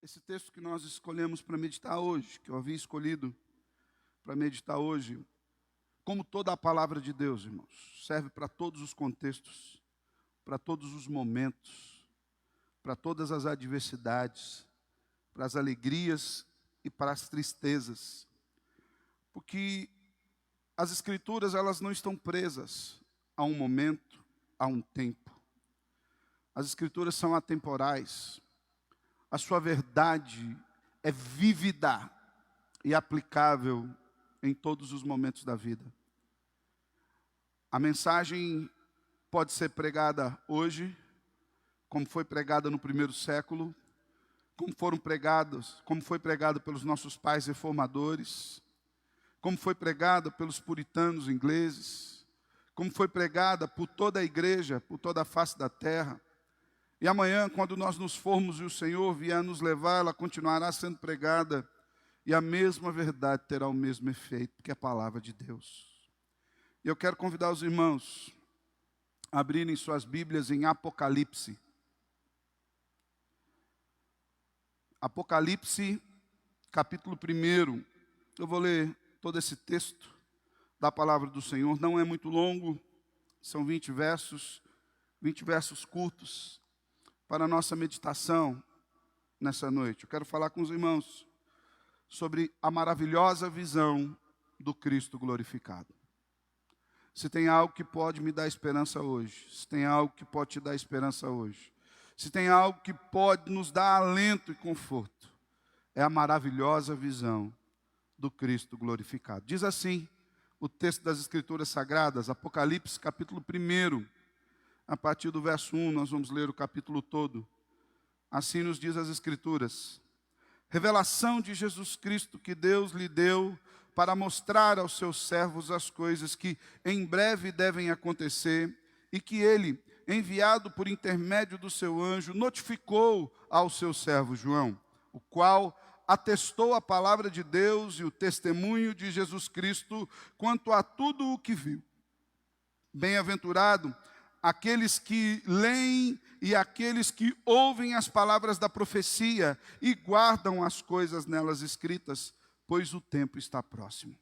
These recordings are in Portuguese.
Esse texto que nós escolhemos para meditar hoje, que eu havia escolhido para meditar hoje, como toda a palavra de Deus, irmãos, serve para todos os contextos, para todos os momentos, para todas as adversidades, para as alegrias e para as tristezas. Porque as Escrituras, elas não estão presas a um momento, a um tempo. As Escrituras são atemporais. A sua verdade é vívida e aplicável em todos os momentos da vida. A mensagem pode ser pregada hoje, como foi pregada no primeiro século, como foi pregada pelos nossos pais reformadores, como foi pregada pelos puritanos ingleses, como foi pregada por toda a igreja, por toda a face da terra. E amanhã, quando nós nos formos e o Senhor vier nos levar, ela continuará sendo pregada e a mesma verdade terá o mesmo efeito, que é a palavra de Deus. E eu quero convidar os irmãos a abrirem suas Bíblias em Apocalipse. Apocalipse, capítulo 1. Eu vou ler todo esse texto da palavra do Senhor. Não é muito longo, são 20 versos curtos para a nossa meditação nessa noite. Eu quero falar com os irmãos sobre a maravilhosa visão do Cristo glorificado. Se tem algo que pode me dar esperança hoje, se tem algo que pode te dar esperança hoje, se tem algo que pode nos dar alento e conforto, é a maravilhosa visão do Cristo glorificado. Diz assim o texto das Escrituras Sagradas, Apocalipse capítulo 1, a partir do verso 1, nós vamos ler o capítulo todo. Assim nos diz as Escrituras: revelação de Jesus Cristo que Deus lhe deu para mostrar aos seus servos as coisas que em breve devem acontecer e que ele, enviado por intermédio do seu anjo, notificou ao seu servo João, o qual atestou a palavra de Deus e o testemunho de Jesus Cristo quanto a tudo o que viu. Bem-aventurado aqueles que leem e aqueles que ouvem as palavras da profecia e guardam as coisas nelas escritas, pois o tempo está próximo.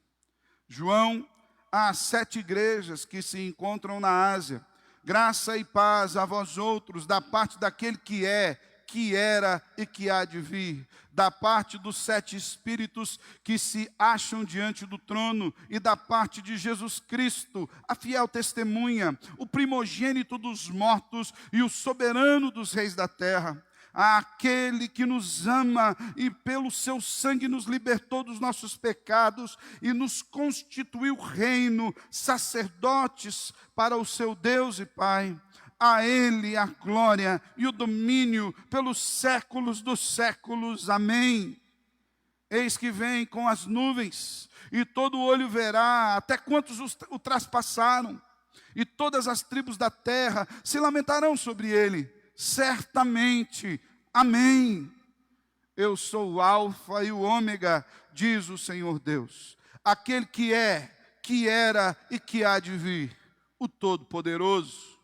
João, às 7 igrejas que se encontram na Ásia, graça e paz a vós outros, da parte daquele que é, que era e que há de vir, da parte dos 7 Espíritos que se acham diante do trono e da parte de Jesus Cristo, a fiel testemunha, o primogênito dos mortos e o soberano dos reis da terra, àquele que nos ama e pelo seu sangue nos libertou dos nossos pecados e nos constituiu reino, sacerdotes para o seu Deus e Pai. A Ele a glória e o domínio pelos séculos dos séculos. Amém. Eis que vem com as nuvens, e todo olho verá, até quantos o traspassaram, e todas as tribos da terra se lamentarão sobre ele. Certamente. Amém. Eu sou o Alfa e o Ômega, diz o Senhor Deus, aquele que é, que era e que há de vir, o Todo-Poderoso.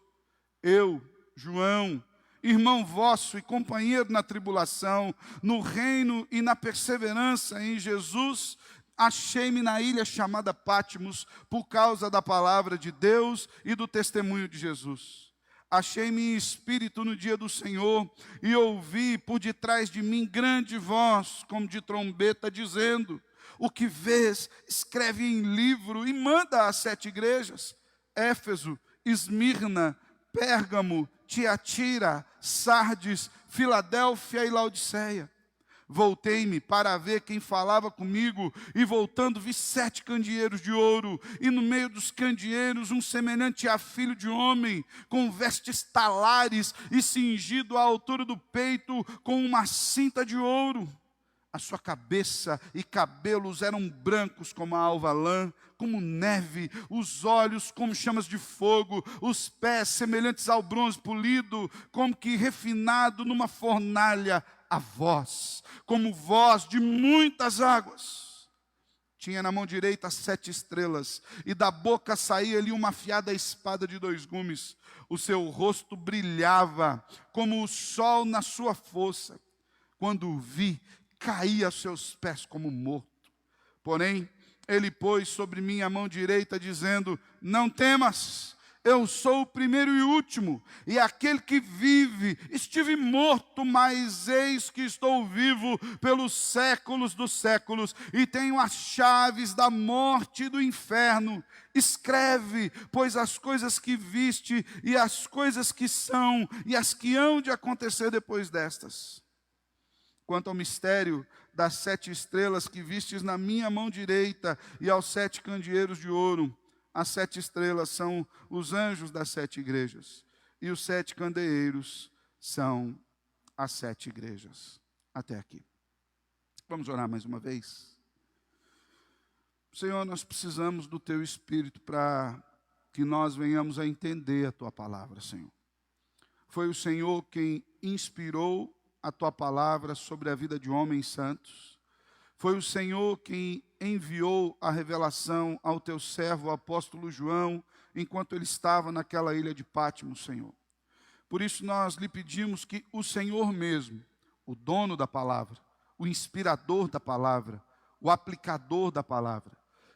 Eu, João, irmão vosso e companheiro na tribulação, no reino e na perseverança em Jesus, achei-me na ilha chamada Patmos, por causa da palavra de Deus e do testemunho de Jesus. Achei-me em espírito no dia do Senhor, e ouvi por detrás de mim grande voz, como de trombeta, dizendo: o que vês, escreve em livro e manda às 7 igrejas, Éfeso, Esmirna, Pérgamo, Tiatira, Sardes, Filadélfia e Laodiceia. Voltei-me para ver quem falava comigo, e voltando vi 7 candeeiros de ouro, e no meio dos candeeiros um semelhante a filho de homem, com vestes talares e cingido à altura do peito com uma cinta de ouro. A sua cabeça e cabelos eram brancos como a alva lã, como neve, os olhos como chamas de fogo, os pés semelhantes ao bronze polido, como que refinado numa fornalha, a voz, como voz de muitas águas. Tinha na mão direita 7 estrelas, e da boca saía-lhe uma afiada espada de 2 gumes. O seu rosto brilhava como o sol na sua força. quando o vi, caí aos seus pés como morto. Porém, ele pôs sobre mim a mão direita, dizendo: não temas, eu sou o primeiro e último, e aquele que vive. Estive morto, mas eis que estou vivo pelos séculos dos séculos, e tenho as chaves da morte e do inferno. Escreve, pois, as coisas que viste, e as coisas que são, e as que hão de acontecer depois destas. Quanto ao mistério das 7 estrelas que vistes na minha mão direita, e aos 7 candeeiros de ouro, as 7 estrelas são os anjos das 7 igrejas, e os 7 candeeiros são as 7 igrejas. Até aqui. Vamos orar mais uma vez? Senhor, nós precisamos do Teu Espírito para que nós venhamos a entender a Tua palavra, Senhor. Foi o Senhor quem inspirou a Tua palavra sobre a vida de homens santos. Foi o Senhor quem enviou a revelação ao Teu servo, o apóstolo João, enquanto ele estava naquela ilha de Patmos, Senhor. Por isso nós lhe pedimos que o Senhor mesmo, o dono da palavra, o inspirador da palavra, o aplicador da palavra,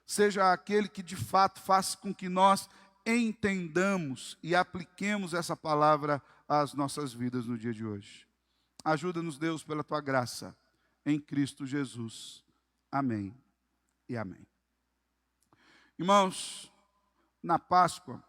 seja aquele que de fato faça com que nós entendamos e apliquemos essa palavra às nossas vidas no dia de hoje. Ajuda-nos, Deus, pela Tua graça, em Cristo Jesus. Amém e amém. Irmãos, na Páscoa,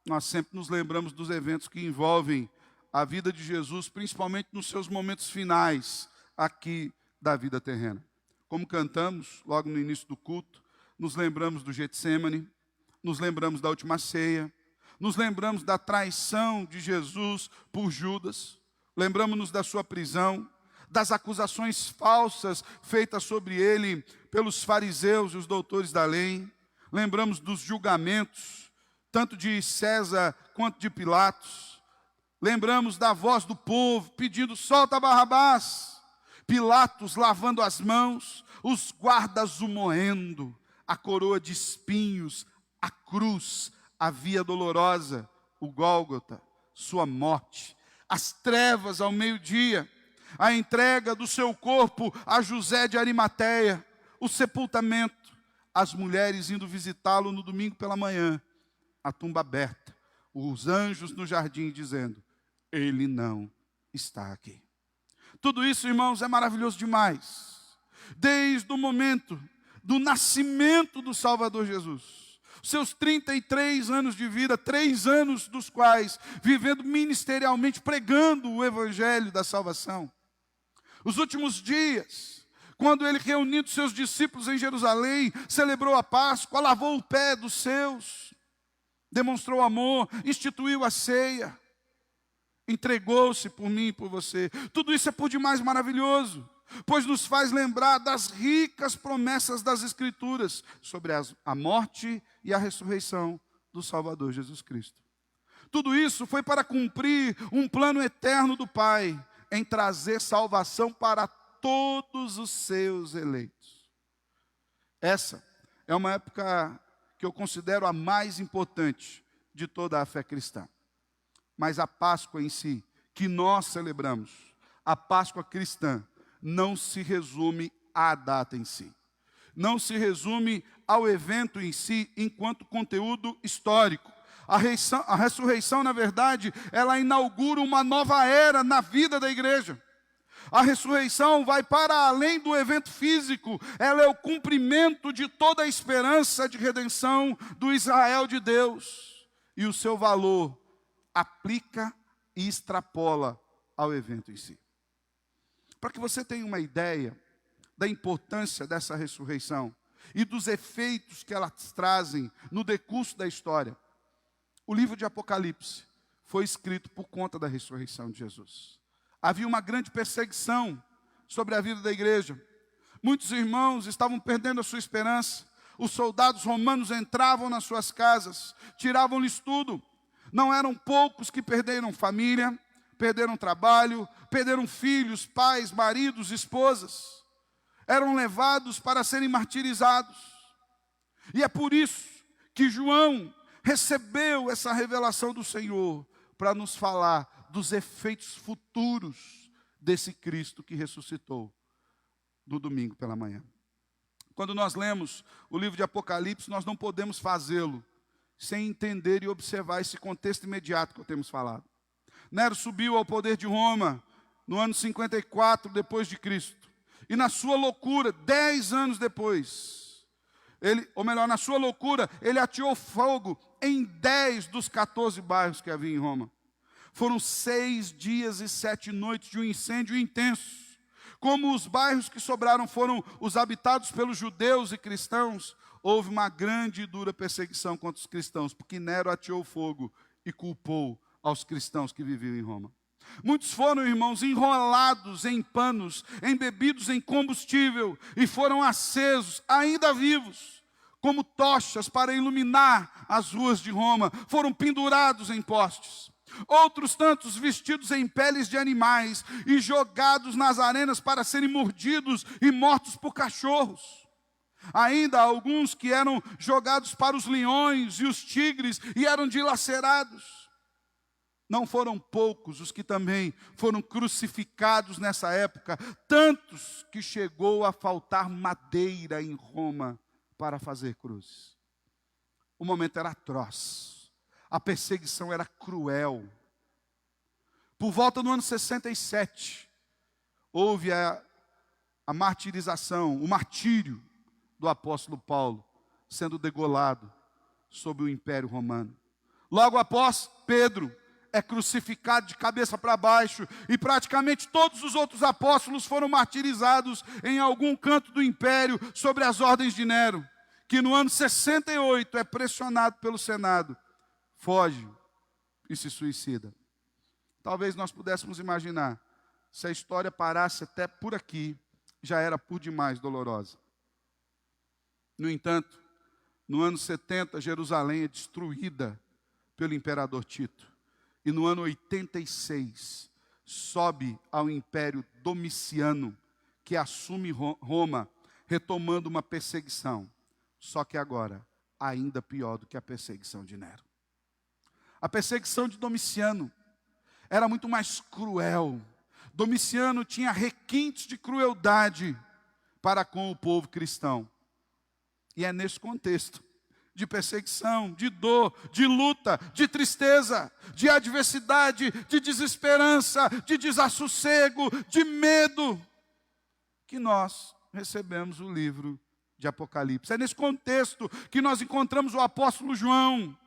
nós sempre nos lembramos dos eventos que envolvem a vida de Jesus, principalmente nos seus momentos finais aqui da vida terrena. Como cantamos logo no início do culto, nos lembramos do Getsêmani, nos lembramos da última ceia, nos lembramos da traição de Jesus por Judas, lembramos-nos da sua prisão, das acusações falsas feitas sobre ele pelos fariseus e os doutores da lei, lembramos dos julgamentos, tanto de César quanto de Pilatos, lembramos da voz do povo pedindo: solta Barrabás, Pilatos lavando as mãos, os guardas o moendo, a coroa de espinhos, a cruz, a via dolorosa, o Gólgota, sua morte, as trevas ao meio-dia, a entrega do seu corpo a José de Arimateia, o sepultamento, as mulheres indo visitá-lo no domingo pela manhã, a tumba aberta, os anjos no jardim dizendo: ele não está aqui. Tudo isso, irmãos, é maravilhoso demais. Desde o momento do nascimento do Salvador Jesus, seus 33 anos de vida, 3 anos dos quais vivendo ministerialmente, pregando o evangelho da salvação. Os últimos dias, quando ele, reunindo seus discípulos em Jerusalém, celebrou a Páscoa, lavou o pé dos seus, demonstrou amor, instituiu a ceia, entregou-se por mim e por você. Tudo isso é por demais maravilhoso, pois nos faz lembrar das ricas promessas das Escrituras sobre a morte e a ressurreição do Salvador Jesus Cristo. Tudo isso foi para cumprir um plano eterno do Pai, em trazer salvação para todos os seus eleitos. Essa é uma época que eu considero a mais importante de toda a fé cristã. Mas a Páscoa em si, que nós celebramos, a Páscoa cristã, não se resume à data em si. Não se resume ao evento em si, enquanto conteúdo histórico. A ressurreição, na verdade, ela inaugura uma nova era na vida da igreja. A ressurreição vai para além do evento físico. Ela é o cumprimento de toda a esperança de redenção do Israel de Deus. E o seu valor aplica e extrapola ao evento em si. Para que você tenha uma ideia da importância dessa ressurreição e dos efeitos que elas trazem no decurso da história, o livro de Apocalipse foi escrito por conta da ressurreição de Jesus. Havia uma grande perseguição sobre a vida da igreja. Muitos irmãos estavam perdendo a sua esperança. Os soldados romanos entravam nas suas casas, tiravam-lhes tudo. Não eram poucos que perderam família, perderam trabalho, perderam filhos, pais, maridos, esposas. Eram levados para serem martirizados. E é por isso que João recebeu essa revelação do Senhor para nos falar dos efeitos futuros desse Cristo que ressuscitou no domingo pela manhã. Quando nós lemos o livro de Apocalipse, nós não podemos fazê-lo sem entender e observar esse contexto imediato que eu temos falado. Nero subiu ao poder de Roma no ano 54 depois de Cristo. E na sua loucura, 10 anos depois, na sua loucura, ele ateou fogo em 10 dos 14 bairros que havia em Roma. Foram 6 dias e 7 noites de um incêndio intenso. Como os bairros que sobraram foram os habitados pelos judeus e cristãos, houve uma grande e dura perseguição contra os cristãos, porque Nero ateou fogo e culpou aos cristãos que viviam em Roma. Muitos foram, irmãos, enrolados em panos, embebidos em combustível, e foram acesos, ainda vivos, como tochas para iluminar as ruas de Roma. Foram pendurados em postes. Outros tantos vestidos em peles de animais e jogados nas arenas para serem mordidos e mortos por cachorros. Ainda alguns que eram jogados para os leões e os tigres e eram dilacerados. Não foram poucos os que também foram crucificados nessa época, tantos que chegou a faltar madeira em Roma para fazer cruzes. O momento era atroz. A perseguição era cruel. Por volta do ano 67, houve a martirização, o martírio do apóstolo Paulo, sendo degolado sob o Império Romano. Logo após, Pedro é crucificado de cabeça para baixo, e praticamente todos os outros apóstolos foram martirizados em algum canto do Império, sobre as ordens de Nero, que no ano 68 é pressionado pelo Senado, foge e se suicida. Talvez nós pudéssemos imaginar, se a história parasse até por aqui, já era por demais dolorosa. No entanto, no ano 70, Jerusalém é destruída pelo imperador Tito. E no ano 86, sobe ao Império Domiciano, que assume Roma, retomando uma perseguição. Só que agora, ainda pior do que a perseguição de Nero. A perseguição de Domiciano era muito mais cruel. Domiciano tinha requintes de crueldade para com o povo cristão. E é nesse contexto de perseguição, de dor, de luta, de tristeza, de adversidade, de desesperança, de desassossego, de medo, que nós recebemos o livro de Apocalipse. É nesse contexto que nós encontramos o apóstolo João,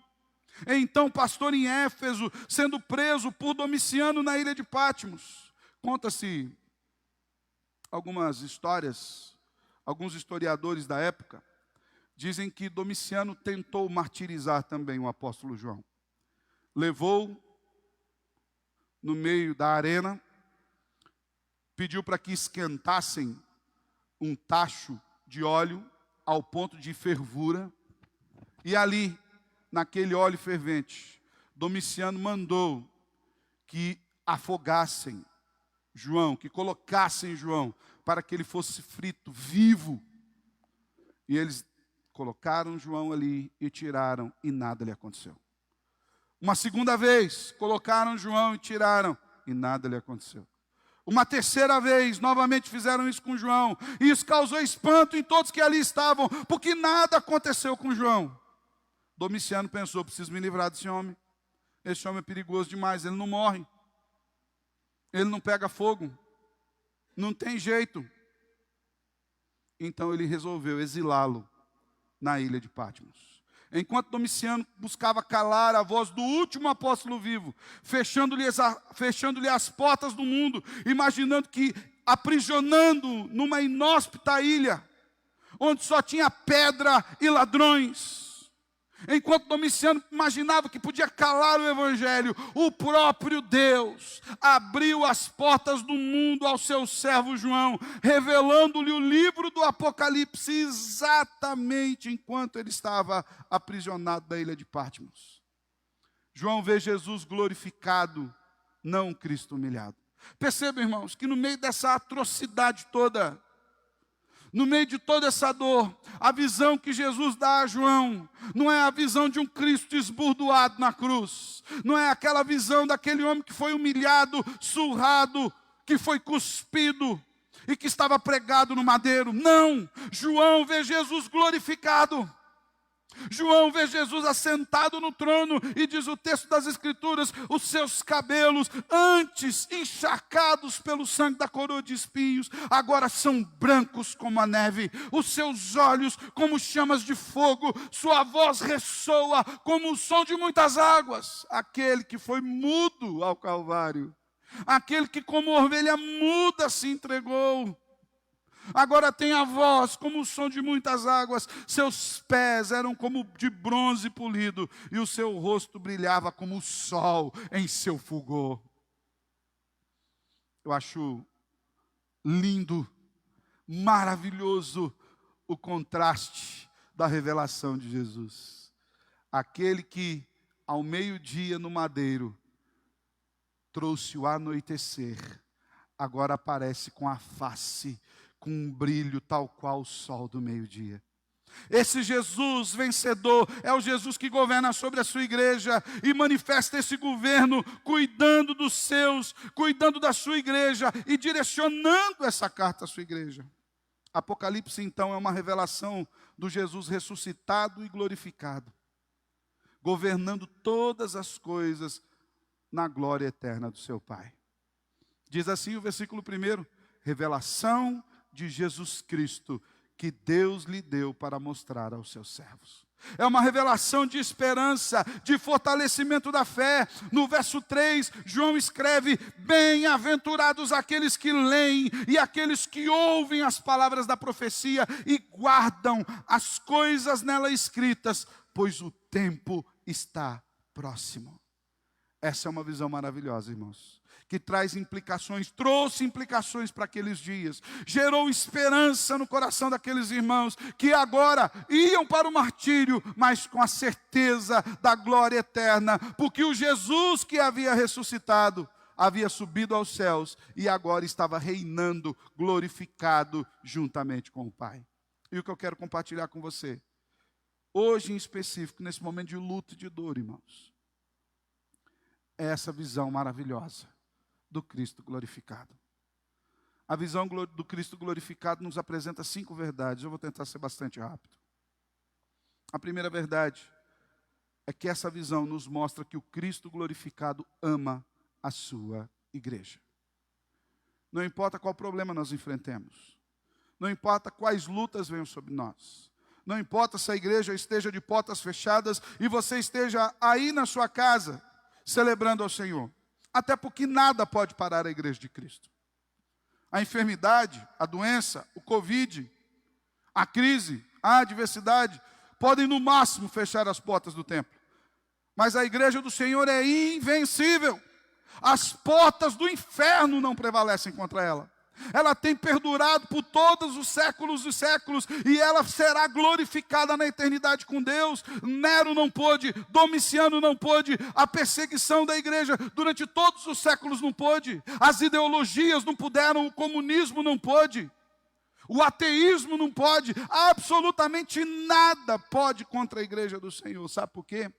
então pastor em Éfeso, sendo preso por Domiciano na ilha de Patmos. Conta-se algumas histórias, alguns historiadores da época dizem que Domiciano tentou martirizar também o apóstolo João. Levou no meio da arena, pediu para que esquentassem um tacho de óleo ao ponto de fervura, e ali, naquele óleo fervente, Domiciano mandou que afogassem João, que colocassem João, para que ele fosse frito, vivo. E eles colocaram João ali e tiraram, e nada lhe aconteceu. Uma segunda vez, colocaram João e tiraram, e nada lhe aconteceu. Uma terceira vez, novamente fizeram isso com João, e isso causou espanto em todos que ali estavam, porque nada aconteceu com João. Domiciano pensou: preciso me livrar desse homem. Esse homem é perigoso demais, ele não morre. Ele não pega fogo. Não tem jeito. Então ele resolveu exilá-lo na ilha de Patmos. Enquanto Domiciano buscava calar a voz do último apóstolo vivo, fechando-lhe as portas do mundo, imaginando que, aprisionando numa inóspita ilha, onde só tinha pedra e ladrões, enquanto Domiciano imaginava que podia calar o evangelho, o próprio Deus abriu as portas do mundo ao seu servo João, revelando-lhe o livro do Apocalipse, exatamente enquanto ele estava aprisionado da ilha de Patmos. João vê Jesus glorificado, não Cristo humilhado. Percebam, irmãos, que no meio dessa atrocidade toda, no meio de toda essa dor, a visão que Jesus dá a João não é a visão de um Cristo esburdoado na cruz, não é aquela visão daquele homem que foi humilhado, surrado, que foi cuspido e que estava pregado no madeiro. Não, João vê Jesus glorificado. João vê Jesus assentado no trono e diz o texto das Escrituras: os seus cabelos, antes encharcados pelo sangue da coroa de espinhos, agora são brancos como a neve. Os seus olhos como chamas de fogo, sua voz ressoa como o som de muitas águas. Aquele que foi mudo ao Calvário, aquele que como ovelha muda se entregou, agora tem a voz como o som de muitas águas. Seus pés eram como de bronze polido, e o seu rosto brilhava como o sol em seu fulgor. Eu acho lindo, maravilhoso o contraste da revelação de Jesus. Aquele que ao meio-dia no madeiro trouxe o anoitecer, agora aparece com a face, com um brilho tal qual o sol do meio-dia. Esse Jesus vencedor é o Jesus que governa sobre a sua igreja e manifesta esse governo cuidando dos seus, cuidando da sua igreja e direcionando essa carta à sua igreja. Apocalipse, então, é uma revelação do Jesus ressuscitado e glorificado, governando todas as coisas na glória eterna do seu Pai. Diz assim o versículo 1: revelação de Jesus Cristo, que Deus lhe deu para mostrar aos seus servos. É uma revelação de esperança, de fortalecimento da fé. No verso 3, João escreve: bem-aventurados aqueles que leem e aqueles que ouvem as palavras da profecia e guardam as coisas nela escritas, pois o tempo está próximo. Essa é uma visão maravilhosa, irmãos, que traz implicações, trouxe implicações para aqueles dias, gerou esperança no coração daqueles irmãos, que agora iam para o martírio, mas com a certeza da glória eterna, porque o Jesus que havia ressuscitado, havia subido aos céus, e agora estava reinando, glorificado, juntamente com o Pai. E o que eu quero compartilhar com você, hoje em específico, nesse momento de luto e de dor, irmãos, é essa visão maravilhosa do Cristo glorificado. A visão do Cristo glorificado nos apresenta 5 verdades. Eu vou tentar ser bastante rápido. A primeira verdade é que essa visão nos mostra que o Cristo glorificado ama a sua igreja. Não importa qual problema nós enfrentemos, não importa quais lutas venham sobre nós, não importa se a igreja esteja de portas fechadas e você esteja aí na sua casa celebrando ao Senhor. Até porque nada pode parar a igreja de Cristo. A enfermidade, a doença, o Covid, a crise, a adversidade, podem no máximo fechar as portas do templo. Mas a igreja do Senhor é invencível. As portas do inferno não prevalecem contra ela. Ela tem perdurado por todos os séculos e séculos, e ela será glorificada na eternidade com Deus. Nero não pôde, Domiciano não pôde, a perseguição da igreja durante todos os séculos não pôde, as ideologias não puderam, o comunismo não pôde, o ateísmo não pode, absolutamente nada pode contra a igreja do Senhor. Sabe por quê?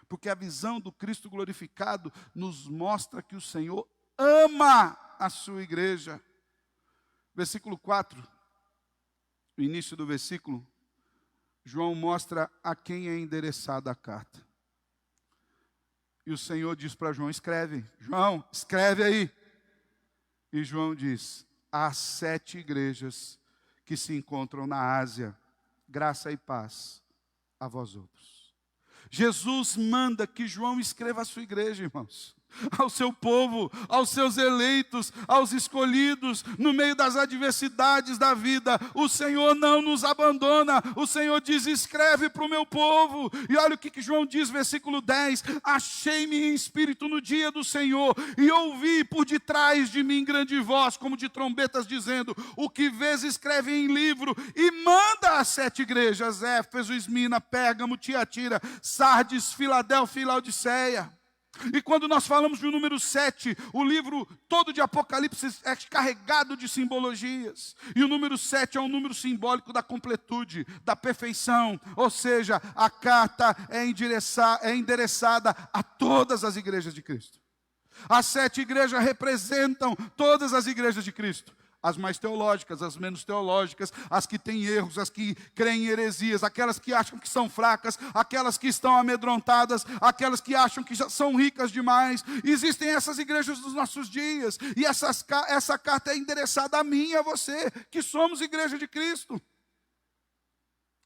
Porque a visão do Cristo glorificado nos mostra que o Senhor ama a sua igreja. Versículo 4, o início do versículo, João mostra a quem é endereçada a carta. E o Senhor diz para João: escreve, João, escreve aí. E João diz: há 7 igrejas que se encontram na Ásia, graça e paz a vós outros. Jesus manda que João escreva a sua igreja, irmãos, ao seu povo, aos seus eleitos, aos escolhidos, no meio das adversidades da vida. O Senhor não nos abandona. O Senhor diz: escreve para o meu povo. E olha o que João diz, versículo 10: achei-me em espírito no dia do Senhor, e ouvi por detrás de mim grande voz, como de trombetas, dizendo: o que vês escreve em livro, e manda às 7 igrejas: Éfeso, Esmina, Pérgamo, Tiatira, Sardes, Filadélfia e Laodiceia. E quando nós falamos do número 7, o livro todo de Apocalipse é carregado de simbologias. E o número 7 é um número simbólico da completude, da perfeição. Ou seja, a carta é endereçada a todas as igrejas de Cristo. As 7 igrejas representam todas as igrejas de Cristo. As mais teológicas, as menos teológicas, as que têm erros, as que creem em heresias, aquelas que acham que são fracas, aquelas que estão amedrontadas, aquelas que acham que já são ricas demais. Existem essas igrejas dos nossos dias. E essa carta é endereçada a mim e a você, que somos igreja de Cristo.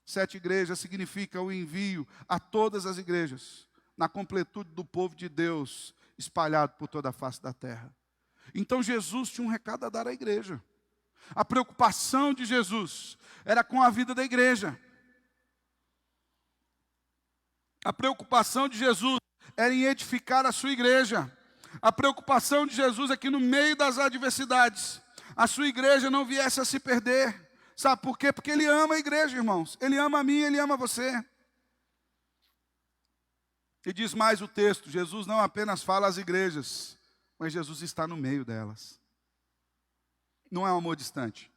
7 igrejas significa o envio a todas as igrejas, na completude do povo de Deus, espalhado por toda a face da terra. Então Jesus tinha um recado a dar à igreja. A preocupação de Jesus era com a vida da igreja. A preocupação de Jesus era em edificar a sua igreja. A preocupação de Jesus é que no meio das adversidades, a sua igreja não viesse a se perder. Sabe por quê? Porque Ele ama a igreja, irmãos. Ele ama a mim, Ele ama você. E diz mais o texto, Jesus não apenas fala às igrejas, mas Jesus está no meio delas. Não é um amor distante.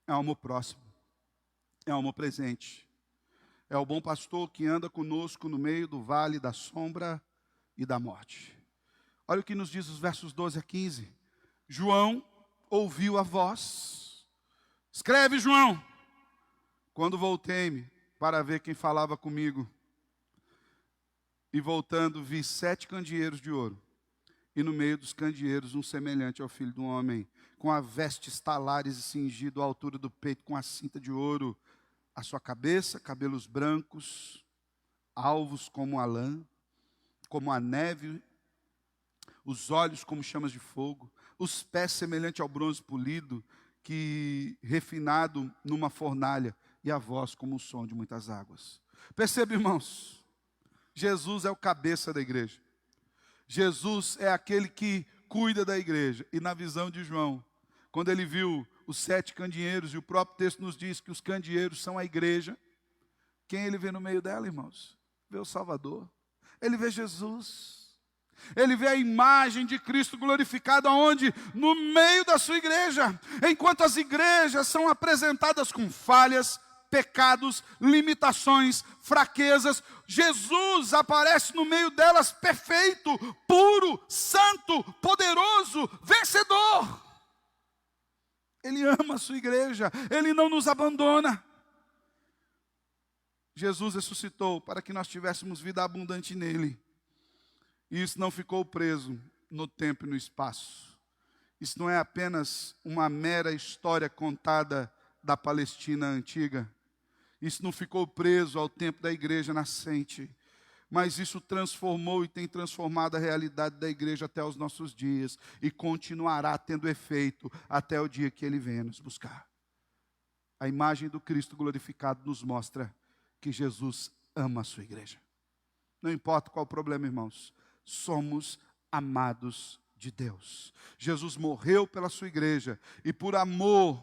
É um amor próximo. É um amor presente. É o bom pastor que anda conosco no meio do vale da sombra e da morte. Olha o que nos diz os versos 12 a 15. João ouviu a voz. Escreve, João. Quando voltei-me para ver quem falava comigo, e voltando vi 7 candeeiros de ouro, e no meio dos candeeiros um semelhante ao filho do homem, com a vestes talares e cingido à altura do peito com a cinta de ouro, a sua cabeça, cabelos brancos, alvos como a lã, como a neve, os olhos como chamas de fogo, os pés semelhante ao bronze polido, que refinado numa fornalha, e a voz como o som de muitas águas. Percebe, irmãos? Jesus é o cabeça da igreja. Jesus é aquele que cuida da igreja. E na visão de João, quando ele viu os 7 candeeiros, e o próprio texto nos diz que os candeeiros são a igreja, quem ele vê no meio dela, irmãos? Vê o Salvador. Ele vê Jesus. Ele vê a imagem de Cristo glorificado aonde? No meio da sua igreja. Enquanto as igrejas são apresentadas com falhas, pecados, limitações, fraquezas, Jesus aparece no meio delas perfeito, puro, santo, poderoso, vencedor. Ele ama a sua igreja, Ele não nos abandona. Jesus ressuscitou para que nós tivéssemos vida abundante nele. E isso não ficou preso no tempo e no espaço. Isso não é apenas uma mera história contada da Palestina antiga. Isso não ficou preso ao tempo da igreja nascente, mas isso transformou e tem transformado a realidade da igreja até os nossos dias, e continuará tendo efeito até o dia que Ele venha nos buscar. A imagem do Cristo glorificado nos mostra que Jesus ama a sua igreja. Não importa qual o problema, irmãos, somos amados de Deus. Jesus morreu pela sua igreja, e por amor,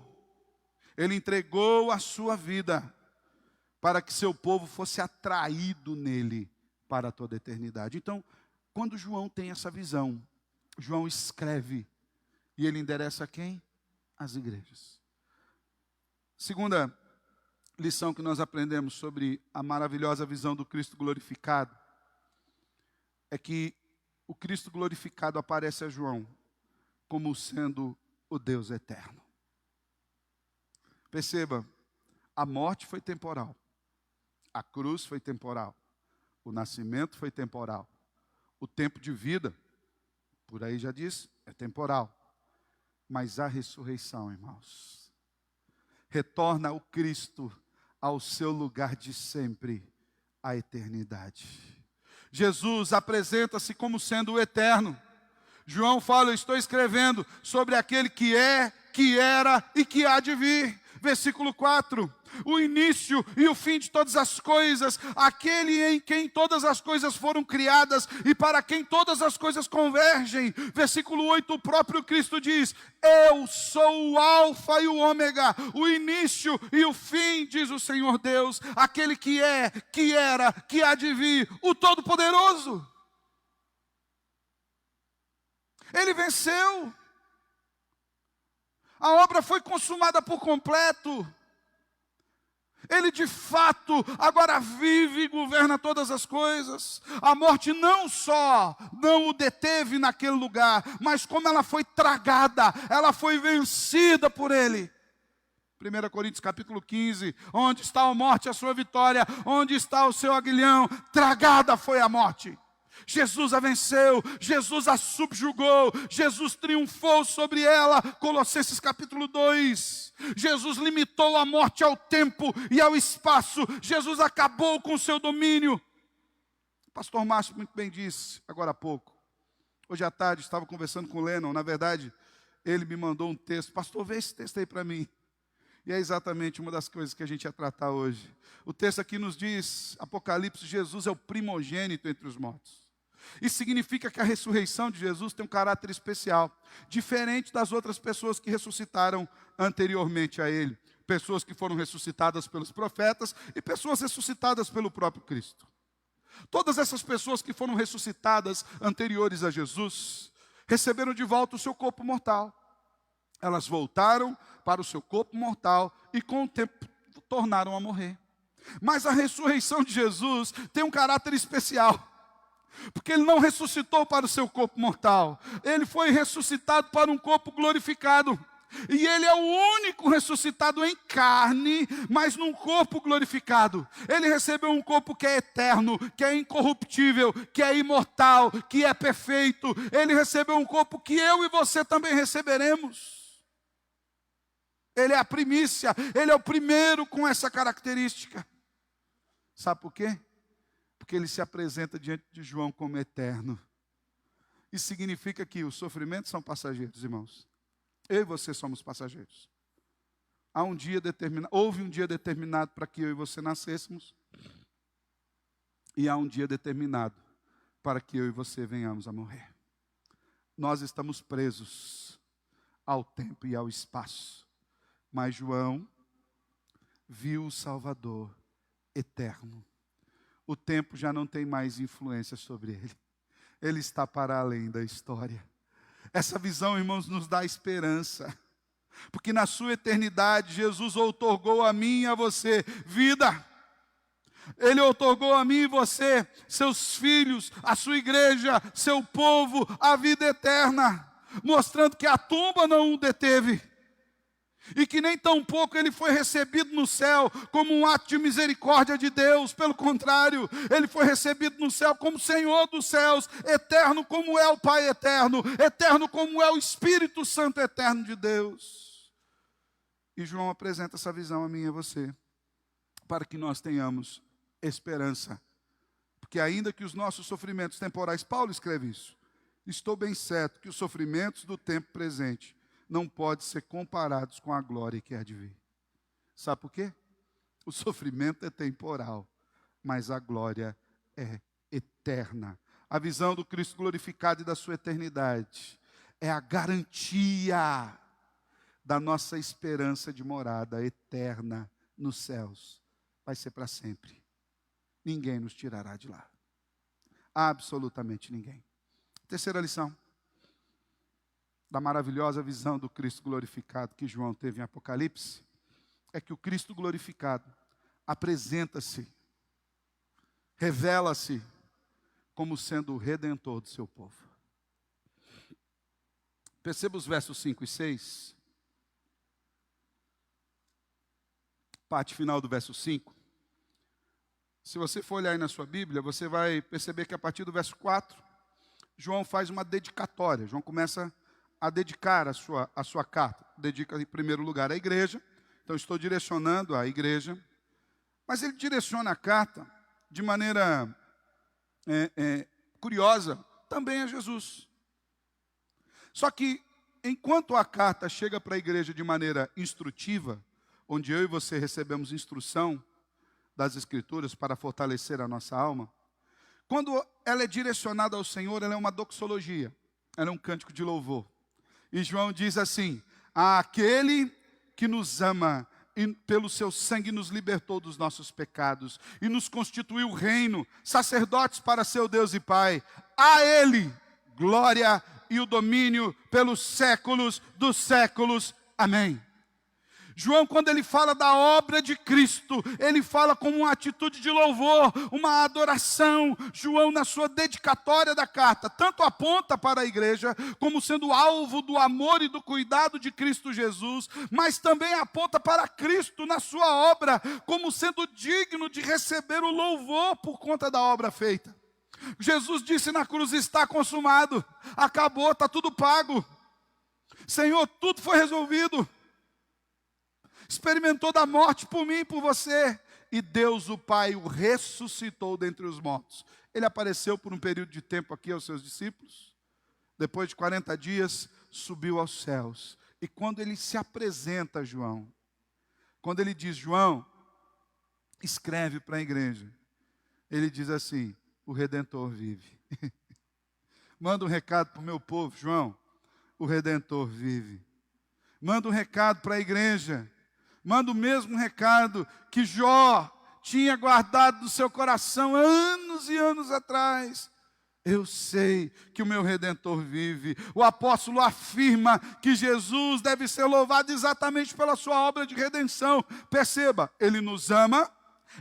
Ele entregou a sua vida, para que seu povo fosse atraído nele para toda a eternidade. Então, quando João tem essa visão, João escreve, e ele endereça a quem? As igrejas. Segunda lição que nós aprendemos sobre a maravilhosa visão do Cristo glorificado, é que o Cristo glorificado aparece a João como sendo o Deus eterno. Perceba, a morte foi temporal. A cruz foi temporal, o nascimento foi temporal, o tempo de vida, por aí já diz, é temporal. Mas a ressurreição, irmãos, retorna o Cristo ao seu lugar de sempre, a eternidade. Jesus apresenta-se como sendo o eterno. João fala, eu estou escrevendo sobre aquele que é, que era e que há de vir. Versículo 4, o início e o fim de todas as coisas, aquele em quem todas as coisas foram criadas e para quem todas as coisas convergem. Versículo 8, o próprio Cristo diz, eu sou o alfa e o ômega, o início e o fim, diz o Senhor Deus, aquele que é, que era, que há de vir, o Todo-Poderoso. Ele venceu. A obra foi consumada por completo. Ele de fato agora vive e governa todas as coisas. A morte não só não o deteve naquele lugar, mas como ela foi tragada, ela foi vencida por ele. 1 Coríntios capítulo 15, onde está a morte, a sua vitória, onde está o seu aguilhão, tragada foi a morte. Jesus a venceu, Jesus a subjugou, Jesus triunfou sobre ela. Colossenses capítulo 2. Jesus limitou a morte ao tempo e ao espaço. Jesus acabou com o seu domínio. O pastor Márcio muito bem disse, agora há pouco. Hoje à tarde estava conversando com o Lennon. Na verdade, ele me mandou um texto. Pastor, vê esse texto aí para mim. E é exatamente uma das coisas que a gente ia tratar hoje. O texto aqui nos diz, Apocalipse, Jesus é o primogênito entre os mortos. Isso significa que a ressurreição de Jesus tem um caráter especial, diferente das outras pessoas que ressuscitaram anteriormente a ele. Pessoas que foram ressuscitadas pelos profetas e pessoas ressuscitadas pelo próprio Cristo. Todas essas pessoas que foram ressuscitadas anteriores a Jesus, receberam de volta o seu corpo mortal. Elas voltaram para o seu corpo mortal e com o tempo tornaram a morrer. Mas a ressurreição de Jesus tem um caráter especial. Porque ele não ressuscitou para o seu corpo mortal. Ele foi ressuscitado para um corpo glorificado. E ele é o único ressuscitado em carne, mas num corpo glorificado. Ele recebeu um corpo que é eterno, que é incorruptível, que é imortal, que é perfeito. Ele recebeu um corpo que eu e você também receberemos. Ele é a primícia, ele é o primeiro com essa característica. Sabe por quê? Porque ele se apresenta diante de João como eterno. Isso significa que os sofrimentos são passageiros, irmãos. Eu e você somos passageiros. Houve um dia determinado para que eu e você nascêssemos. E há um dia determinado para que eu e você venhamos a morrer. Nós estamos presos ao tempo e ao espaço. Mas João viu o Salvador eterno. O tempo já não tem mais influência sobre ele. Ele está para além da história. Essa visão, irmãos, nos dá esperança. Porque na sua eternidade, Jesus outorgou a mim e a você vida. Ele outorgou a mim e você, seus filhos, a sua igreja, seu povo, a vida eterna. Mostrando que a tumba não o deteve. E que nem tampouco ele foi recebido no céu como um ato de misericórdia de Deus. Pelo contrário, ele foi recebido no céu como Senhor dos céus, eterno como é o Pai eterno, eterno como é o Espírito Santo eterno de Deus. E João apresenta essa visão a mim e a você, para que nós tenhamos esperança. Porque ainda que os nossos sofrimentos temporais, Paulo escreve isso, estou bem certo que os sofrimentos do tempo presente não podem ser comparados com a glória que há de vir. Sabe por quê? O sofrimento é temporal, mas a glória é eterna. A visão do Cristo glorificado e da sua eternidade é a garantia da nossa esperança de morada eterna nos céus. Vai ser para sempre. Ninguém nos tirará de lá. Absolutamente ninguém. Terceira lição da maravilhosa visão do Cristo glorificado que João teve em Apocalipse, é que o Cristo glorificado apresenta-se, revela-se como sendo o Redentor do seu povo. Perceba os versos 5 e 6. Parte final do verso 5. Se você for olhar aí na sua Bíblia, você vai perceber que a partir do verso 4, João faz uma dedicatória. João começa a dedicar a sua carta. Dedica em primeiro lugar à igreja. Então estou direcionando à igreja. Mas ele direciona a carta de maneira curiosa também a Jesus. Só que enquanto a carta chega para a igreja de maneira instrutiva, onde eu e você recebemos instrução das Escrituras para fortalecer a nossa alma, quando ela é direcionada ao Senhor, ela é uma doxologia, ela é um cântico de louvor. E João diz assim: aquele que nos ama e pelo seu sangue nos libertou dos nossos pecados e nos constituiu reino, sacerdotes para seu Deus e Pai, a Ele glória e o domínio pelos séculos dos séculos. Amém. João, quando ele fala da obra de Cristo, ele fala com uma atitude de louvor, uma adoração. João, na sua dedicatória da carta, tanto aponta para a igreja, como sendo alvo do amor e do cuidado de Cristo Jesus, mas também aponta para Cristo na sua obra, como sendo digno de receber o louvor por conta da obra feita. Jesus disse na cruz: está consumado, acabou, está tudo pago. Senhor, tudo foi resolvido. Experimentou da morte por mim e por você. E Deus o Pai o ressuscitou dentre os mortos. Ele apareceu por um período de tempo aqui aos seus discípulos. Depois de 40 dias, subiu aos céus. E quando ele se apresenta a João, quando ele diz: João, escreve para a igreja, ele diz assim: o Redentor vive. Manda um recado para o meu povo, João, o Redentor vive. Manda um recado para a igreja. Manda o mesmo recado que Jó tinha guardado no seu coração anos e anos atrás. Eu sei que o meu Redentor vive. O apóstolo afirma que Jesus deve ser louvado exatamente pela sua obra de redenção. Perceba, ele nos ama,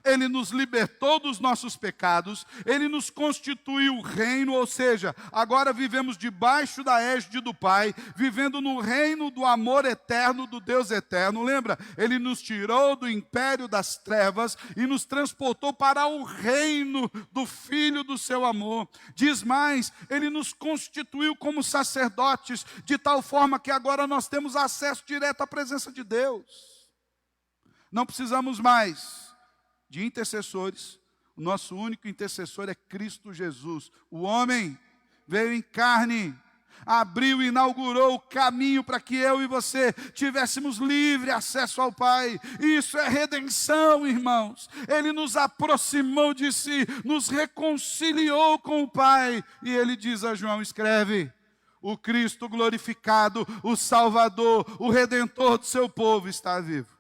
ele nos libertou dos nossos pecados, ele nos constituiu reino, ou seja, agora vivemos debaixo da égide do Pai, vivendo no reino do amor eterno, do Deus eterno. Lembra? Ele nos tirou do império das trevas e nos transportou para o reino do Filho do seu amor. Diz mais, ele nos constituiu como sacerdotes, de tal forma que agora nós temos acesso direto à presença de Deus. Não precisamos mais de intercessores. O nosso único intercessor é Cristo Jesus. O homem veio em carne, abriu e inaugurou o caminho para que eu e você tivéssemos livre acesso ao Pai. Isso é redenção, irmãos. Ele nos aproximou de si, nos reconciliou com o Pai. E ele diz a João: escreve, o Cristo glorificado, o Salvador, o Redentor do seu povo está vivo.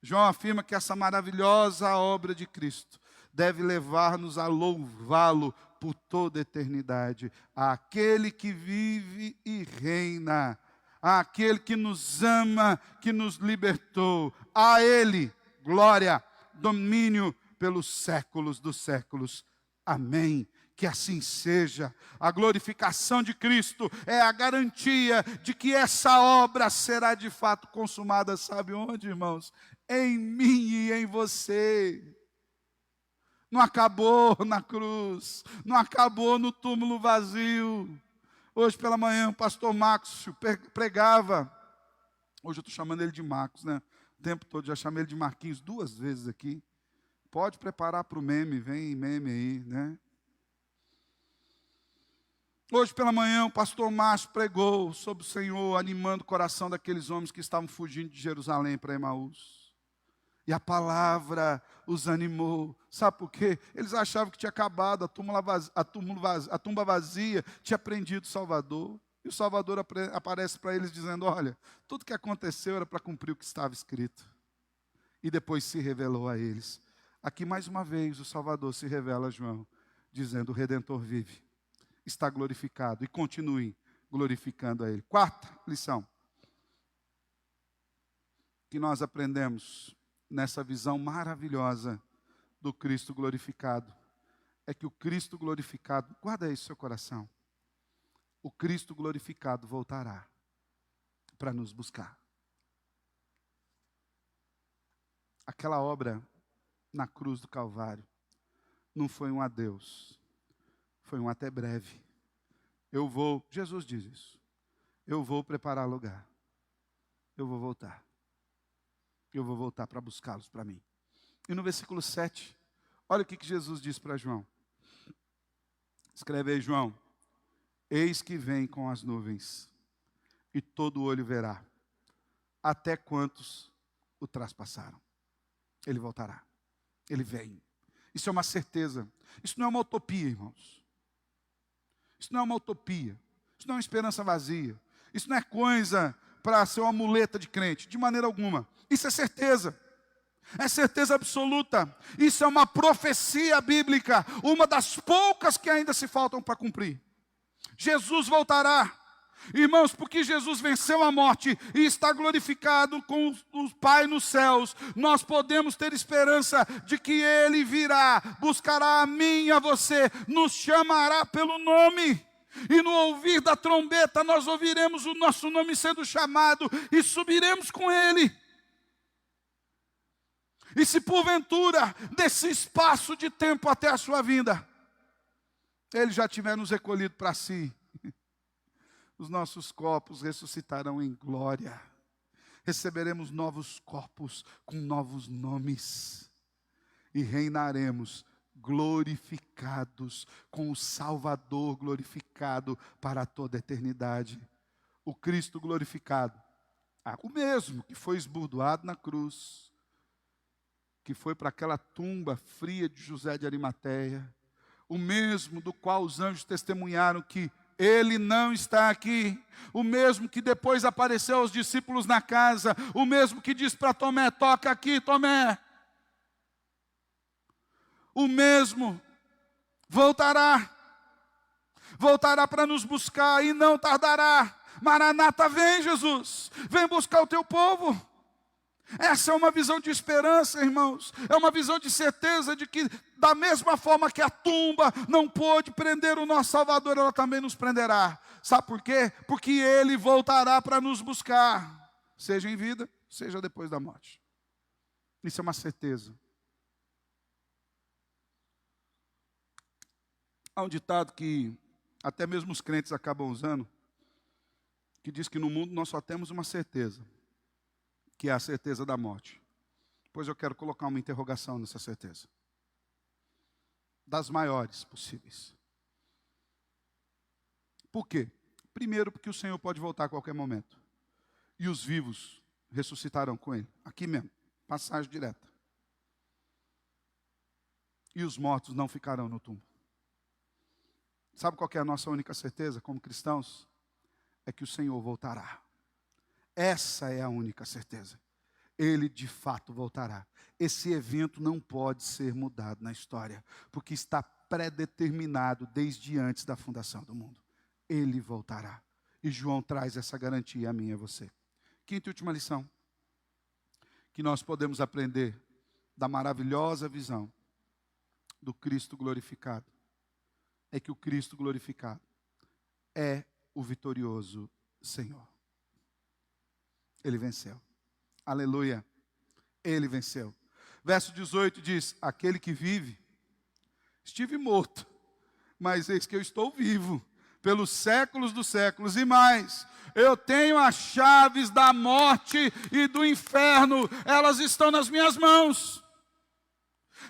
João afirma que essa maravilhosa obra de Cristo deve levar-nos a louvá-lo por toda a eternidade. Aquele que vive e reina, aquele que nos ama, que nos libertou. A Ele, glória, domínio pelos séculos dos séculos. Amém. Que assim seja. A glorificação de Cristo é a garantia de que essa obra será de fato consumada. Sabe onde, irmãos? Em mim e em você. Não acabou na cruz, não acabou no túmulo vazio. Hoje pela manhã o pastor Marcos pregava. Hoje eu estou chamando ele de Marcos, né? O tempo todo, já chamei ele de Marquinhos 2 vezes aqui. Pode preparar para o meme, vem meme aí, né? Hoje pela manhã o pastor Márcio pregou sobre o Senhor, animando o coração daqueles homens que estavam fugindo de Jerusalém para Emaús. E a palavra os animou. Sabe por quê? Eles achavam que tinha acabado, a tumba vazia tinha prendido o Salvador. E o Salvador aparece para eles dizendo: olha, tudo que aconteceu era para cumprir o que estava escrito. E depois se revelou a eles. Aqui mais uma vez o Salvador se revela a João, dizendo: o Redentor vive, está glorificado, e continue glorificando a Ele. Quarta lição que nós aprendemos nessa visão maravilhosa do Cristo glorificado, é que o Cristo glorificado, guarda isso no seu coração, o Cristo glorificado voltará para nos buscar. Aquela obra na cruz do Calvário não foi um adeus, foi um até breve. Jesus diz isso, eu vou preparar lugar, eu vou voltar. Eu vou voltar para buscá-los para mim. E no versículo 7, olha o que Jesus diz para João. Escreve aí, João: eis que vem com as nuvens, e todo olho verá, até quantos o traspassaram. Ele voltará, ele vem. Isso é uma certeza, isso não é uma utopia, irmãos. Isso não é uma utopia, isso não é uma esperança vazia, isso não é coisa para ser uma muleta de crente, de maneira alguma. Isso é certeza absoluta. Isso é uma profecia bíblica, uma das poucas que ainda se faltam para cumprir. Jesus voltará. Irmãos, porque Jesus venceu a morte e está glorificado com o Pai nos céus, nós podemos ter esperança de que Ele virá, buscará a mim e a você, nos chamará pelo nome. E no ouvir da trombeta nós ouviremos o nosso nome sendo chamado e subiremos com Ele. E se porventura, desse espaço de tempo até a sua vinda, Ele já tiver nos recolhido para si, os nossos corpos ressuscitarão em glória. Receberemos novos corpos com novos nomes. E reinaremos glorificados, com o Salvador glorificado para toda a eternidade. O Cristo glorificado, o mesmo que foi esburdoado na cruz, que foi para aquela tumba fria de José de Arimateia, o mesmo do qual os anjos testemunharam que Ele não está aqui, o mesmo que depois apareceu aos discípulos na casa, o mesmo que disse para Tomé: toca aqui, Tomé. O mesmo voltará para nos buscar e não tardará. Maranata, vem Jesus, vem buscar o teu povo. Essa é uma visão de esperança, irmãos. É uma visão de certeza de que, da mesma forma que a tumba não pôde prender o nosso Salvador, ela também nos prenderá. Sabe por quê? Porque Ele voltará para nos buscar, seja em vida, seja depois da morte. Isso é uma certeza. Há um ditado que até mesmo os crentes acabam usando, que diz que no mundo nós só temos uma certeza, que é a certeza da morte. Pois eu quero colocar uma interrogação nessa certeza. Das maiores possíveis. Por quê? Primeiro, porque o Senhor pode voltar a qualquer momento. E os vivos ressuscitarão com Ele. Aqui mesmo, passagem direta. E os mortos não ficarão no túmulo. Sabe qual que é a nossa única certeza como cristãos? É que o Senhor voltará. Essa é a única certeza. Ele de fato voltará. Esse evento não pode ser mudado na história, porque está predeterminado desde antes da fundação do mundo. Ele voltará. E João traz essa garantia a mim e a você. Quinta e última lição que nós podemos aprender da maravilhosa visão do Cristo glorificado é que o Cristo glorificado é o vitorioso Senhor. Ele venceu. Aleluia. Ele venceu. Verso 18 diz: aquele que vive, estive morto, mas eis que eu estou vivo, pelos séculos dos séculos, e mais, eu tenho as chaves da morte e do inferno, elas estão nas minhas mãos.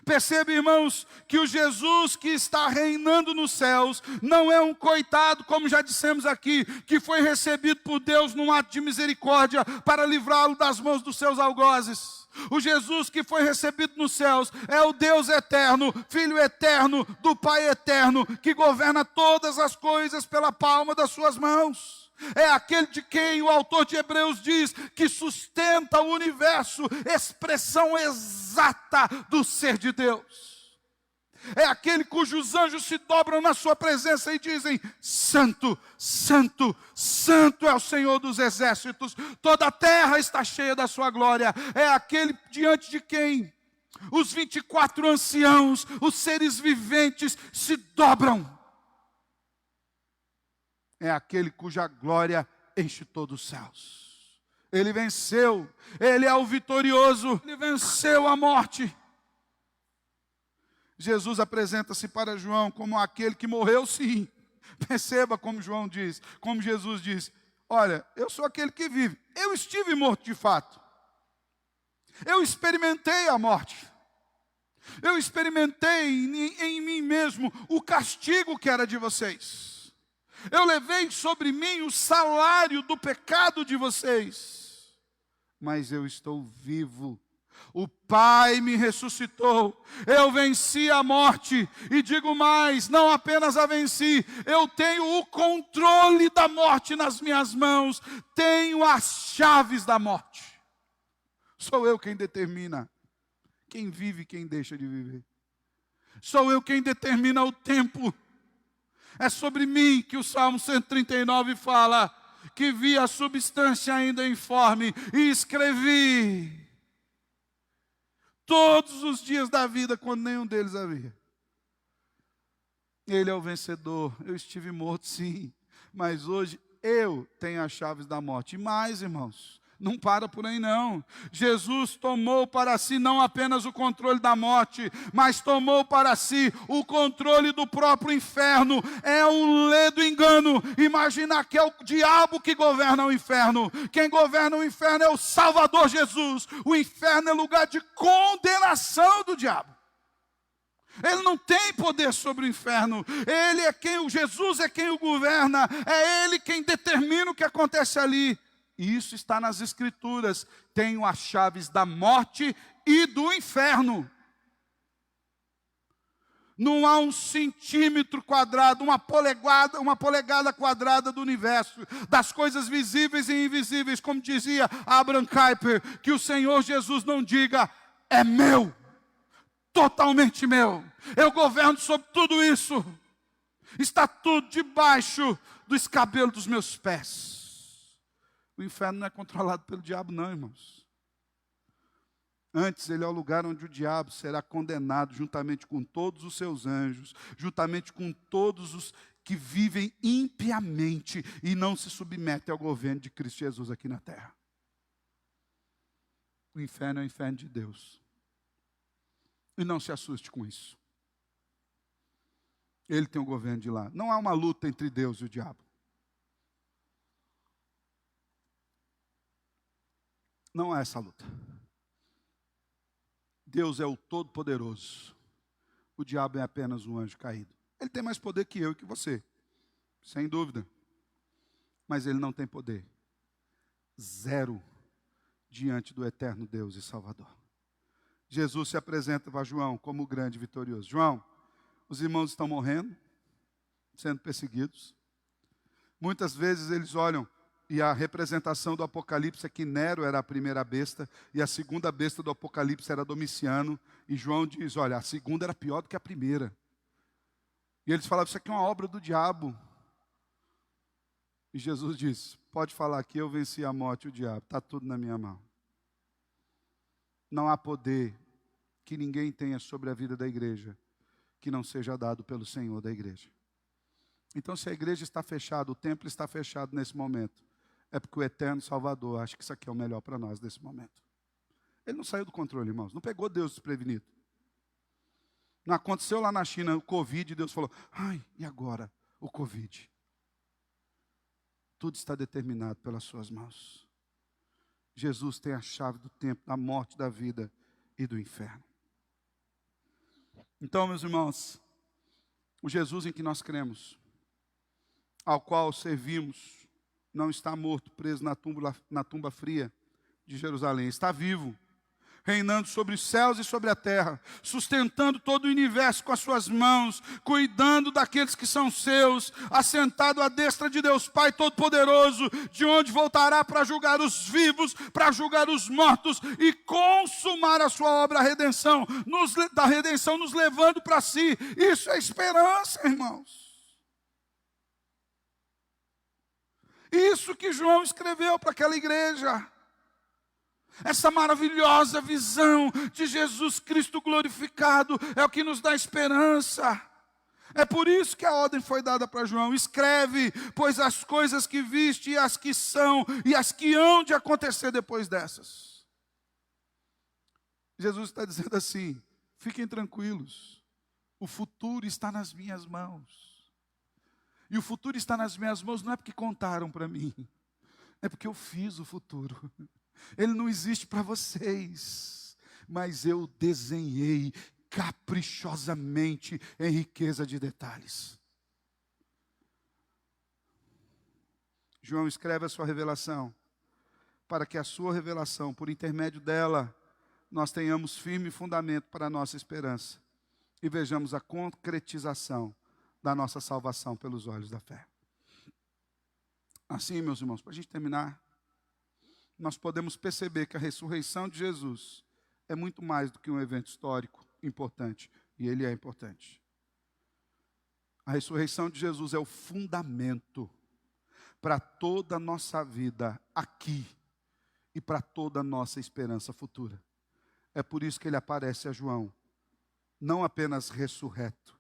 Perceba, irmãos, que o Jesus que está reinando nos céus não é um coitado, como já dissemos aqui, que foi recebido por Deus num ato de misericórdia para livrá-lo das mãos dos seus algozes. O Jesus que foi recebido nos céus é o Deus eterno, Filho eterno do Pai eterno, que governa todas as coisas pela palma das suas mãos. É aquele de quem o autor de Hebreus diz que sustenta o universo, expressão exata do ser de Deus. É aquele cujos anjos se dobram na sua presença e dizem: Santo, Santo, Santo é o Senhor dos exércitos, toda a terra está cheia da sua glória. É aquele diante de quem os 24 anciãos, os seres viventes se dobram. É aquele cuja glória enche todos os céus. Ele venceu, Ele é o vitorioso, Ele venceu a morte. Jesus apresenta-se para João como aquele que morreu sim. Perceba como João diz, como Jesus diz: olha, eu sou aquele que vive. Eu estive morto de fato. Eu experimentei a morte. Eu experimentei em mim mesmo o castigo que era de vocês. Eu levei sobre mim o salário do pecado de vocês. Mas eu estou vivo. O Pai me ressuscitou. Eu venci a morte. E digo mais, não apenas a venci, eu tenho o controle da morte nas minhas mãos. Tenho as chaves da morte. Sou eu quem determina quem vive e quem deixa de viver. Sou eu quem determina o tempo. É sobre mim que o Salmo 139 fala: que vi a substância ainda informe, e escrevi todos os dias da vida, quando nenhum deles havia. Ele é o vencedor. Eu estive morto, sim, mas hoje eu tenho as chaves da morte. E mais, irmãos, não para por aí não. Jesus tomou para si não apenas o controle da morte, mas tomou para si o controle do próprio inferno. É um ledo engano imaginar que é o diabo que governa o inferno. Quem governa o inferno é o Salvador Jesus. O inferno é lugar de condenação do diabo. Ele não tem poder sobre o inferno. Ele é quem, Jesus é quem o governa. É Ele quem determina o que acontece ali. E isso está nas Escrituras. Tenho as chaves da morte e do inferno. Não há um centímetro quadrado, uma polegada quadrada do universo, das coisas visíveis e invisíveis, como dizia Abraham Kuyper, que o Senhor Jesus não diga, é meu. Totalmente meu. Eu governo sobre tudo isso. Está tudo debaixo do escabelo dos meus pés. O inferno não é controlado pelo diabo, não, irmãos. Antes, ele é o lugar onde o diabo será condenado, juntamente com todos os seus anjos, juntamente com todos os que vivem impiamente e não se submetem ao governo de Cristo Jesus aqui na terra. O inferno é o inferno de Deus. E não se assuste com isso. Ele tem o governo de lá. Não há uma luta entre Deus e o diabo. Não há essa luta. Deus é o Todo-Poderoso. O diabo é apenas um anjo caído. Ele tem mais poder que eu e que você. Sem dúvida. Mas ele não tem poder. Zero diante do eterno Deus e Salvador. Jesus se apresenta para João como o grande vitorioso. João, os irmãos estão morrendo, sendo perseguidos. Muitas vezes eles olham, e a representação do Apocalipse é que Nero era a primeira besta, e a segunda besta do Apocalipse era Domiciano. E João diz, olha, a segunda era pior do que a primeira. E eles falavam, isso aqui é uma obra do diabo. E Jesus diz, pode falar que eu venci a morte e o diabo, está tudo na minha mão. Não há poder que ninguém tenha sobre a vida da igreja que não seja dado pelo Senhor da igreja. Então, se a igreja está fechada, o templo está fechado nesse momento, é porque o eterno Salvador acha que isso aqui é o melhor para nós nesse momento. Ele não saiu do controle, irmãos. Não pegou Deus desprevenido. Não aconteceu lá na China o Covid e Deus falou, ai, e agora o Covid? Tudo está determinado pelas suas mãos. Jesus tem a chave do tempo, da morte, da vida e do inferno. Então, meus irmãos, o Jesus em que nós cremos, ao qual servimos, não está morto, preso na tumba fria de Jerusalém. Está vivo, reinando sobre os céus e sobre a terra, sustentando todo o universo com as suas mãos, cuidando daqueles que são seus, assentado à destra de Deus Pai Todo-Poderoso, de onde voltará para julgar os vivos, para julgar os mortos e consumar a sua obra da redenção, nos levando para si. Isso é esperança, irmãos. Isso que João escreveu para aquela igreja. Essa maravilhosa visão de Jesus Cristo glorificado é o que nos dá esperança. É por isso que a ordem foi dada para João. Escreve, pois as coisas que viste, e as que são, e as que hão de acontecer depois dessas. Jesus está dizendo assim, fiquem tranquilos, o futuro está nas minhas mãos. E o futuro está nas minhas mãos não é porque contaram para mim, é porque eu fiz o futuro. Ele não existe para vocês, mas eu desenhei caprichosamente em riqueza de detalhes. João escreve a sua revelação, para que a sua revelação, por intermédio dela, nós tenhamos firme fundamento para a nossa esperança e vejamos a concretização da nossa salvação pelos olhos da fé. Assim, meus irmãos, para a gente terminar, nós podemos perceber que a ressurreição de Jesus é muito mais do que um evento histórico importante, e ele é importante. A ressurreição de Jesus é o fundamento para toda a nossa vida aqui e para toda a nossa esperança futura. É por isso que ele aparece a João, não apenas ressurreto,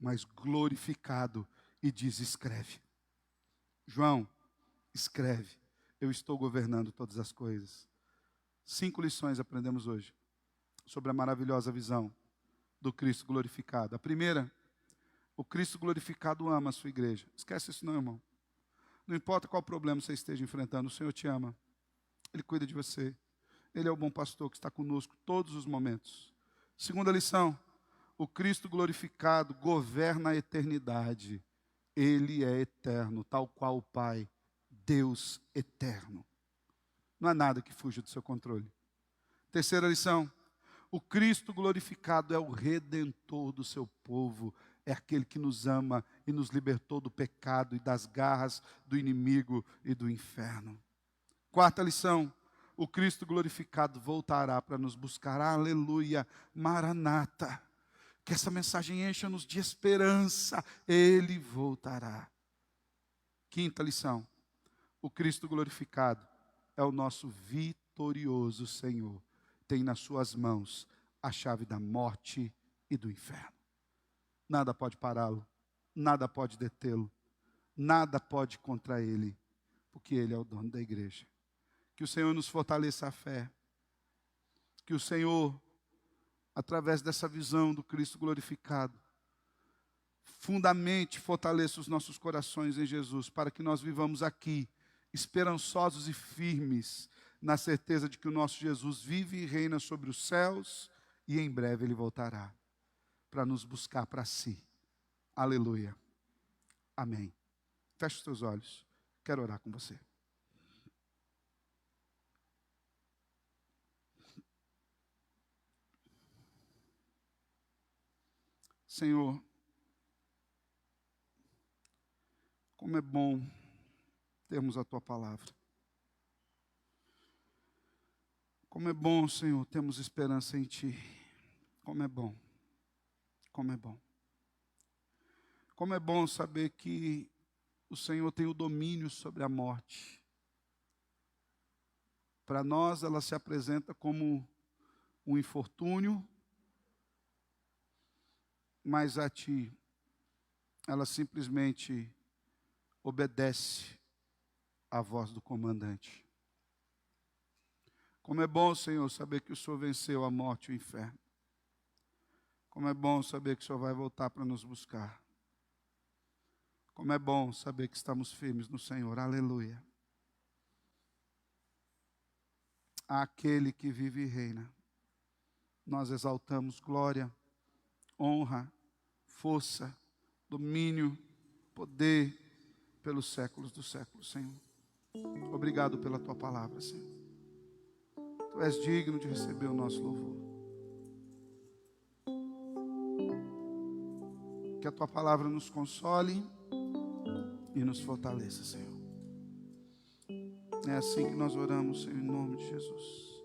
mas glorificado, e diz: escreve. João, escreve. Eu estou governando todas as coisas. 5 lições aprendemos hoje sobre a maravilhosa visão do Cristo glorificado. A primeira: o Cristo glorificado ama a sua igreja. Esquece isso não, irmão. Não importa qual problema você esteja enfrentando, o Senhor te ama. Ele cuida de você. Ele é o bom pastor que está conosco todos os momentos. Segunda lição: o Cristo glorificado governa a eternidade. Ele é eterno, tal qual o Pai, Deus eterno. Não há nada que fuja do seu controle. Terceira lição: o Cristo glorificado é o redentor do seu povo. É aquele que nos ama e nos libertou do pecado e das garras do inimigo e do inferno. Quarta lição: o Cristo glorificado voltará para nos buscar. Aleluia, Maranata. Que essa mensagem encha-nos de esperança. Ele voltará. Quinta lição: o Cristo glorificado é o nosso vitorioso Senhor. Tem nas suas mãos a chave da morte e do inferno. Nada pode pará-lo, nada pode detê-lo, nada pode contra ele, porque ele é o dono da igreja. Que o Senhor nos fortaleça a fé. Que o Senhor, através dessa visão do Cristo glorificado, fundamente fortaleça os nossos corações em Jesus, para que nós vivamos aqui, esperançosos e firmes, na certeza de que o nosso Jesus vive e reina sobre os céus, e em breve Ele voltará, para nos buscar para si. Aleluia. Amém. Feche os teus olhos. Quero orar com você. Senhor, como é bom termos a Tua palavra. Como é bom, Senhor, termos esperança em Ti. Como é bom. Como é bom. Como é bom saber que o Senhor tem o domínio sobre a morte. Para nós, ela se apresenta como um infortúnio, mas a Ti, ela simplesmente obedece à voz do comandante. Como é bom, Senhor, saber que o Senhor venceu a morte e o inferno. Como é bom saber que o Senhor vai voltar para nos buscar. Como é bom saber que estamos firmes no Senhor. Aleluia. Àquele que vive e reina, nós exaltamos glória, honra, força, domínio, poder pelos séculos dos séculos, Senhor. Obrigado pela Tua palavra, Senhor. Tu és digno de receber o nosso louvor. Que a Tua palavra nos console e nos fortaleça, Senhor. É assim que nós oramos, Senhor, em nome de Jesus.